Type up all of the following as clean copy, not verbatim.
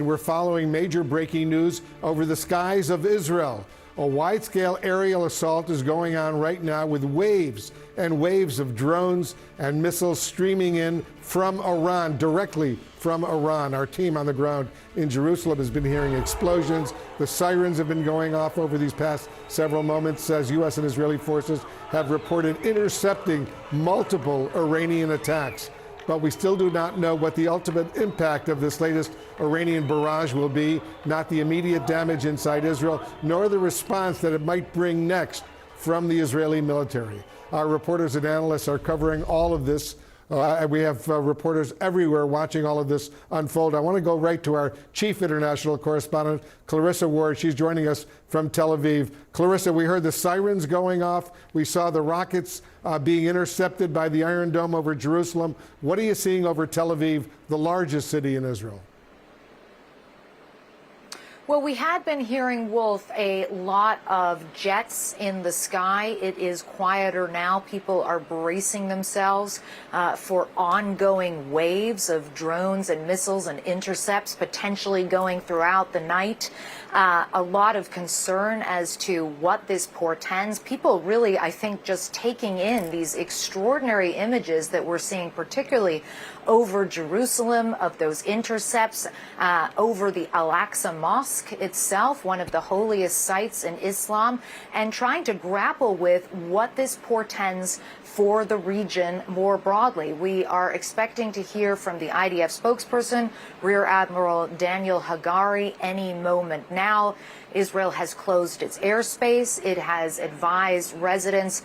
We're following major breaking news over the skies of Israel. A wide-scale aerial assault is going on right now with waves and waves of drones and missiles streaming in from Iran, directly from Iran. Our team on the ground in Jerusalem has been hearing explosions. The sirens have been going off over these past several moments as U.S. and Israeli forces have reported intercepting multiple Iranian attacks. But we still do not know what the ultimate impact of this latest Iranian barrage will be, not the immediate damage inside Israel, nor the response that it might bring next from the Israeli military. Our reporters and analysts are covering all of this. We have reporters everywhere watching all of this unfold. I want to go right to our chief international correspondent, Clarissa Ward. She's joining us from Tel Aviv. Clarissa, we heard the sirens going off. We saw the rockets being intercepted by the Iron Dome over Jerusalem. What are you seeing over Tel Aviv, the largest city in Israel? Well, we had been hearing, Wolf, a lot of jets in the sky. It is quieter now. People are bracing themselves for ongoing waves of drones and missiles and intercepts potentially going throughout the night. A lot of concern as to what this portends. People really, I think, just taking in these extraordinary images that we're seeing, particularly over Jerusalem, of those intercepts, over the Al-Aqsa Mosque itself, one of the holiest sites in Islam, and trying to grapple with what this portends for the region more broadly. We are expecting to hear from the IDF spokesperson, Rear Admiral Daniel Hagari, any moment now. Israel has closed its airspace. It has advised residents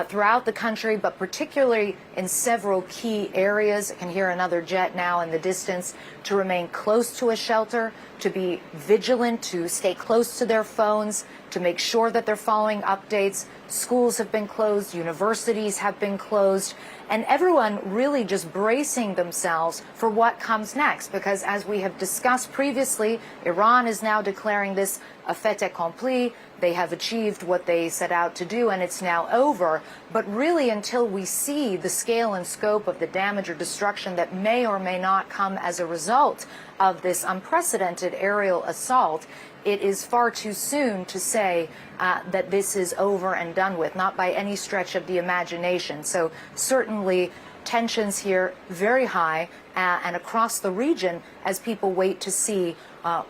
throughout the country, but particularly in several key areas. I can hear another jet now in the distance, to remain close to a shelter, to be vigilant, to stay close to their phones, to make sure that they're following updates. Schools have been closed, universities have been closed, and everyone really just bracing themselves for what comes next. Because as we have discussed previously, Iran is now declaring this a fait accompli. They have achieved what they set out to do, and it's now over. But really, until we see the scale and scope of the damage or destruction that may or may not come as a result of this unprecedented aerial assault, it is far too soon to say that this is over and done with, not by any stretch of the imagination. So certainly tensions here very high and across the region as people wait to see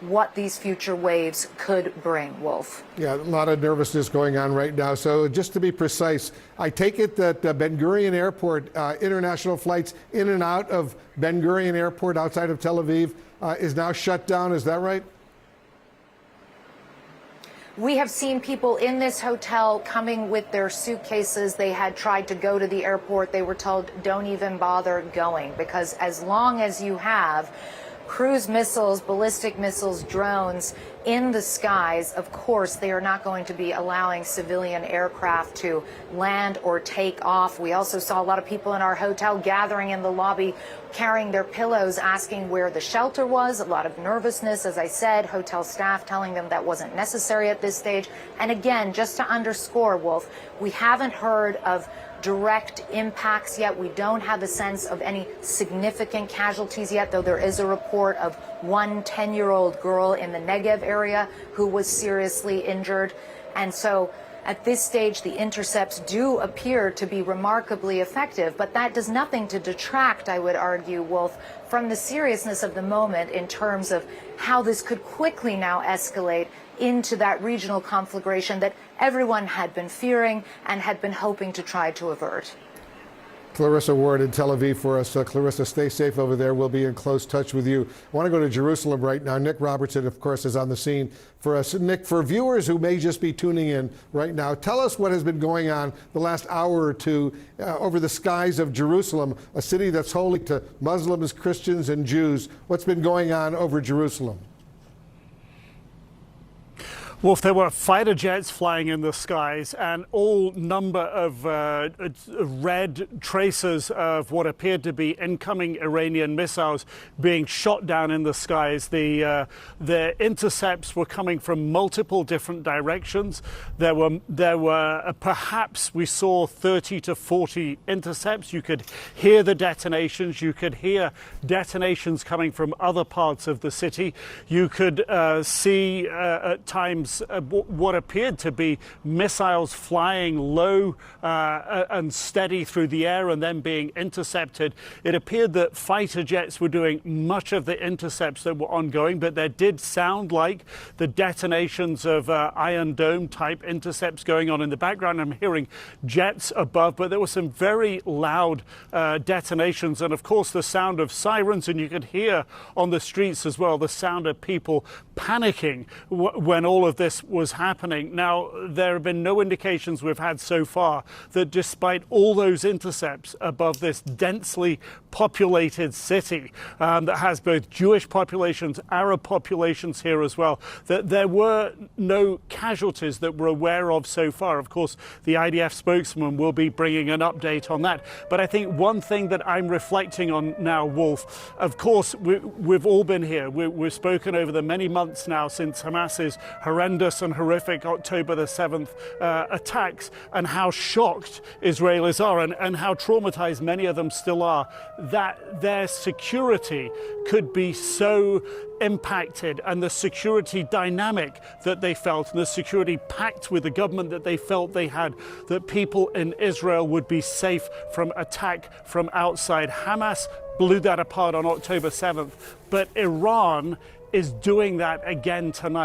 what these future waves could bring, Wolf. Yeah, a lot of nervousness going on right now. So just to be precise, I take it that Ben Gurion Airport, international flights in and out of Ben Gurion Airport outside of Tel Aviv is now shut down. Is that right? We have seen people in this hotel coming with their suitcases. They had tried to go to the airport. They were told, don't even bother going, because as long as you have cruise missiles, ballistic missiles, drones in the skies, of course, they are not going to be allowing civilian aircraft to land or take off. We also saw a lot of people in our hotel gathering in the lobby, carrying their pillows, asking where the shelter was. A lot of nervousness, as I said, hotel staff telling them that wasn't necessary at this stage. And again, just to underscore, Wolf, we haven't heard of direct impacts yet. We don't have a sense of any significant casualties yet, though there is a report of one 10-year-old girl in the Negev area who was seriously injured. And so at this stage, the intercepts do appear to be remarkably effective, but that does nothing to detract, I would argue, Wolf, from the seriousness of the moment in terms of how this could quickly now escalate into that regional conflagration that everyone had been fearing and had been hoping to try to avert. Clarissa Ward in Tel Aviv for us. Clarissa, stay safe over there. We'll be in close touch with you. I want to go to Jerusalem right now. Nick Robertson, of course, is on the scene for us. Nick, for viewers who may just be tuning in right now, tell us what has been going on the last hour or two over the skies of Jerusalem, a city that's holy to Muslims, Christians, and Jews. What's been going on over Jerusalem? Wolf, there were fighter jets flying in the skies and all number of red tracers of what appeared to be incoming Iranian missiles being shot down in the skies. The intercepts were coming from multiple different directions. There were perhaps we saw 30 to 40 intercepts. You could hear the detonations. You could hear detonations coming from other parts of the city. You could see at times what appeared to be missiles flying low and steady through the air and then being intercepted. It appeared that fighter jets were doing much of the intercepts that were ongoing, but there did sound like the detonations of Iron Dome type intercepts going on in the background. I'm hearing jets above, but there were some very loud detonations and of course the sound of sirens, and you could hear on the streets as well the sound of people panicking when all of this was happening. Now, there have been no indications we've had so far that despite all those intercepts above this densely populated city that has both Jewish populations, Arab populations here as well, that there were no casualties that we're aware of so far. Of course, the IDF spokesman will be bringing an update on that. But I think one thing that I'm reflecting on now, Wolf, of course, we've all been here. We've spoken over the many months now since Hamas's horrendous and horrific October the 7th attacks, and how shocked Israelis are and how traumatized many of them still are, that their security could be so impacted, and the security dynamic that they felt and the security pact with the government that they felt they had, that people in Israel would be safe from attack from outside. Hamas blew that apart on October 7th, but Iran is doing that again tonight.